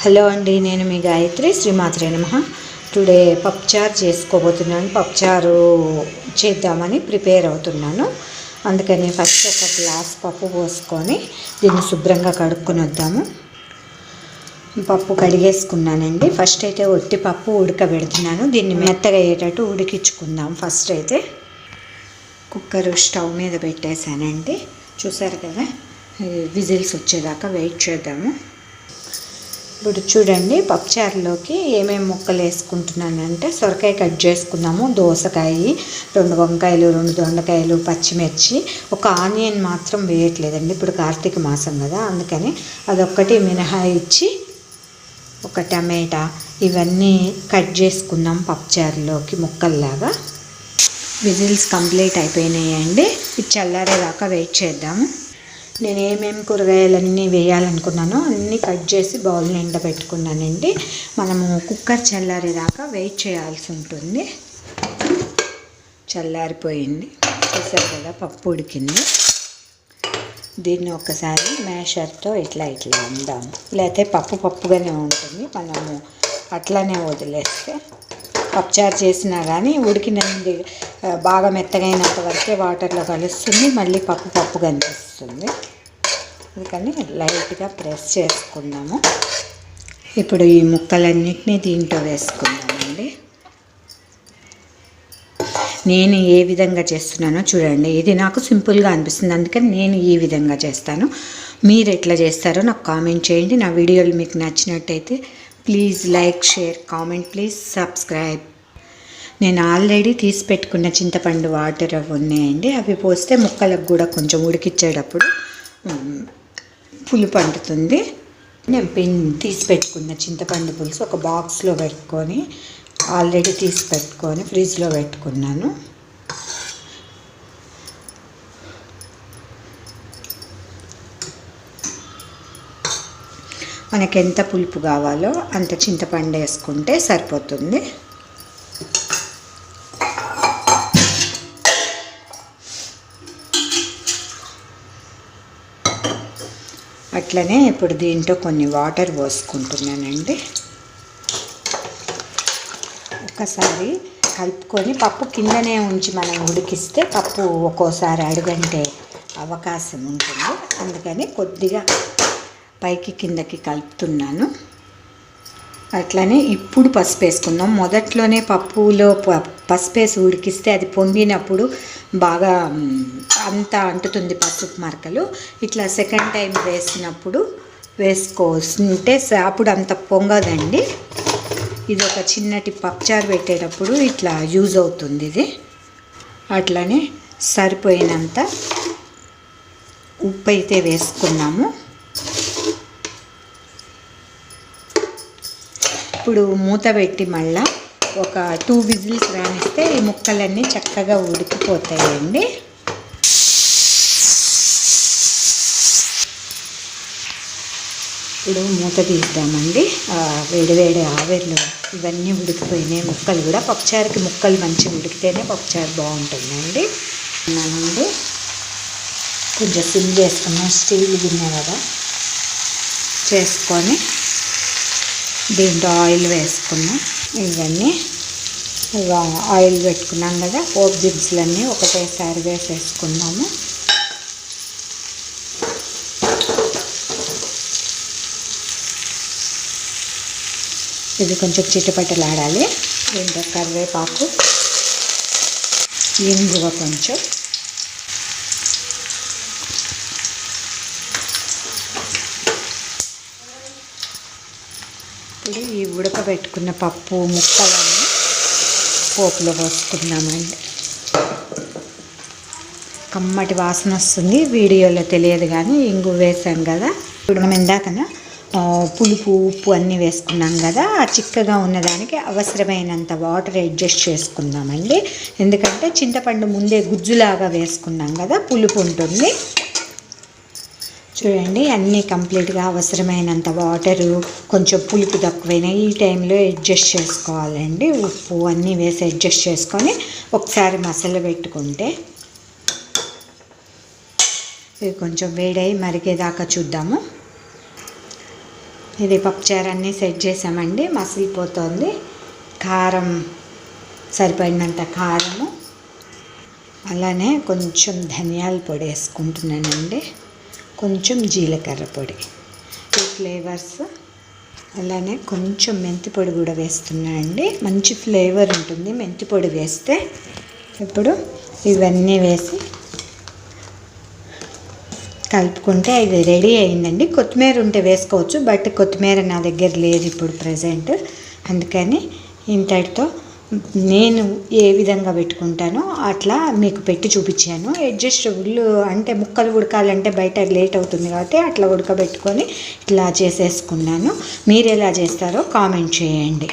Hello అండి, నేను మీ గాయత్రి. శ్రీమాత్రే నమః. టుడే పప్పుచారు చేసుకోబోతున్నాను. పప్పుచారు చేద్దామని ప్రిపేర్ అవుతున్నాను. అందుకని ఫస్ట్ ఒక గ్లాస్ పప్పు పోసుకొని దీన్ని శుభ్రంగా కడుక్కొని వద్దాము. పప్పు కడిగేసుకున్నానండి. ఫస్ట్ అయితే ఒట్టి పప్పు ఉడకబెడుతున్నాను. దీన్ని మెత్తగా అయ్యేటట్టు ఉడికించుకుందాం. ఫస్ట్ అయితే కుక్కర్ స్టవ్ మీద పెట్టేశానండి. చూసారు కదా, విజిల్స్ వచ్చేదాకా వెయిట్ చేద్దాము. ఇప్పుడు చూడండి, పప్పుచారులోకి ఏమేమి ముక్కలు వేసుకుంటున్నానంటే సొరకాయ కట్ చేసుకున్నాము, దోసకాయ, 2 వంకాయలు, 2 దొండకాయలు, పచ్చిమిర్చి, ఒక ఆనియన్ మాత్రం వేయట్లేదండి. ఇప్పుడు కార్తీక మాసం కదా, అందుకని అదొక్కటి మినహాయించి ఒక టమాటా ఇవన్నీ కట్ చేసుకున్నాం పప్పుచారులోకి ముక్కల్లాగా. విజిల్స్ కంప్లీట్ అయిపోయినాయండి. ఇది చల్లారేదాకా వెయిట్ చేద్దాము. నేను ఏమేమి కూరగాయలన్నీ వేయాలనుకున్నానో అన్నీ కట్ చేసి బౌల్ నిండా పెట్టుకున్నానండి. మనము కుక్కర్ చల్లారేదాకా వెయిట్ చేయాల్సి ఉంటుంది. చల్లారిపోయింది, చూసారు కదా, పప్పు ఉడికింది. దీన్ని ఒకసారి మ్యాషర్తో ఇట్లా అందాము. లేకపోతే పప్పుగానే ఉంటుంది. మనము అట్లానే వదిలేస్తే పప్పుచారు చేసినా కానీ ఉడికినంది బాగా మెత్తగైనంత వరకే వాటర్లో కలుస్తుంది. మళ్ళీ పప్పు కనిపిస్తుంది. అందుకని లైట్గా ప్రెస్ చేసుకుందాము. ఇప్పుడు ఈ ముక్కలన్నిటినీ దీంట్లో వేసుకుందామండి. నేను ఏ విధంగా చేస్తున్నానో చూడండి. ఇది నాకు సింపుల్గా అనిపిస్తుంది, అందుకని నేను ఈ విధంగా చేస్తాను. మీరు ఎట్లా చేస్తారో నాకు కామెంట్ చేయండి. నా వీడియోలు మీకు నచ్చినట్టయితే please like, share, comment, please subscribe. నేను ఆల్రెడీ తీసి పెట్టుకున్న చింతపండు వాటర్ అవి ఉన్నాయండి. అవి పోస్తే ముక్కలకు కూడా కొంచెం ఉడికిచ్చేటప్పుడు పులుపు అంటుతుంది. నేను తీసి పెట్టుకున్న చింతపండు పులుసు ఒక బాక్స్లో పెట్టుకొని ఆల్రెడీ తీసి పెట్టుకొని ఫ్రిడ్జ్లో పెట్టుకున్నాను. మనకి ఎంత పులుపు కావాలో అంత చింతపండు వేసుకుంటే సరిపోతుంది. అట్లనే ఇప్పుడు దీంట్లో కొన్ని వాటర్ పోసుకుంటున్నానండి. ఒకసారి కలుపుకొని పప్పు కిందనే ఉంచి మనం ఉడికిస్తే పప్పు ఒక్కోసారి అడుగంటే అవకాశం ఉంటుంది. అందుకని కొద్దిగా పైకి కిందకి కలుపుతున్నాను. అట్లనే ఇప్పుడు పసుపు వేసుకుందాం. మొదట్లోనే పప్పులో పసుపు వేసి ఉడికిస్తే అది పొంగినప్పుడు బాగా అంతా అంటుతుంది పసుపు మరకలు. ఇట్లా సెకండ్ టైం వేసినప్పుడు వేసుకోవాల్సింటే అప్పుడు అంత పొంగదండి. ఇది ఒక చిన్నటి పప్పుచారు పెట్టేటప్పుడు ఇట్లా యూజ్ అవుతుంది ఇది. అట్లనే సరిపోయినంత ఉప్పు అయితే వేసుకున్నాము. ఇప్పుడు మూత పెట్టి మళ్ళా ఒక 2 విజిల్స్ రానిస్తే ఈ ముక్కలన్నీ చక్కగా ఉడికిపోతాయండి. ఇప్పుడు మూత తీద్దామండి. వేడి ఆవిరిలో ఇవన్నీ ఉడికిపోయినాయి. ముక్కలు కూడా, పప్పుచారుకి ముక్కలు మంచిగా ఉడికితేనే పప్పుచారు బాగుంటుందండి. అన్నానండి, కొంచెం సిమ్ చేసుకున్నాం. స్టీల్ గిన్నె కదా చేసుకొని దీంట్లో ఆయిల్ వేసుకున్నాం. ఇవన్నీ ఆయిల్ పెట్టుకున్నాం కదా, పోపు దినుసులన్నీ ఒకటేసారి వేసేసుకున్నాము. ఇది కొంచెం చిటపటలాడాలి. దీంట్లో కరివేపాకు, ఇంగువ కొంచెం, ఇప్పుడు ఈ ఉడకబెట్టుకున్న పప్పు ముక్కలన్నీ పోపులో పోసుకున్నామండి. కమ్మటి వాసన వస్తుంది. వీడియోలో తెలియదు కానీ ఇంగు వేసాం కదా. ఇప్పుడు మనం ఇందాకన పులుపు, ఉప్పు అన్నీ వేసుకున్నాం కదా, ఆ చిక్కగా ఉన్నదానికి అవసరమైనంత వాటర్ అడ్జస్ట్ చేసుకుందామండి. ఎందుకంటే చింతపండు ముందే గుజ్జులాగా వేసుకున్నాం కదా, పులుపు ఉంటుంది. చూడండి, అన్నీ కంప్లీట్గా అవసరమైనంత వాటరు, కొంచెం పులుపు తక్కువైనా ఈ టైంలో అడ్జస్ట్ చేసుకోవాలండి. ఉప్పు అన్నీ వేసి అడ్జస్ట్ చేసుకొని ఒకసారి మసాలా పెట్టుకుంటే ఇది కొంచెం వేడై మరిగేదాకా చూద్దాము. ఇది పప్పుచారు అన్నీ సెట్ చేసామండి. మసిలిపోతుంది. కారం సరిపడినంత కారము, అలానే కొంచెం ధనియాల పొడి వేసుకుంటున్నానండి, కొంచెం జీలకర్ర పొడి, ఈ ఫ్లేవర్స్. అలానే కొంచెం మెంతి పొడి కూడా వేస్తున్నా అండి, మంచి ఫ్లేవర్ ఉంటుంది మెంతి పొడి వేస్తే. ఇప్పుడు ఇవన్నీ వేసి కలుపుకుంటే ఇది రెడీ అయిందండి. కొత్తిమీర ఉంటే వేసుకోవచ్చు, బట్ కొత్తిమీర నా దగ్గర లేదు ఇప్పుడు ప్రజెంట్. అందుకని ఇంతటితో నేను ఏ విధంగా పెట్టుకుంటానో అట్లా మీకు పెట్టి చూపించాను. అడ్జస్టబుల్ అంటే ముక్కలు ఉడకాలంటే బయట లేట్ అవుతుంది కాబట్టి అట్లా ఉడకబెట్టుకొని ఇట్లా చేసేసుకున్నాను. మీరు ఎలా చేస్తారో కామెంట్ చేయండి.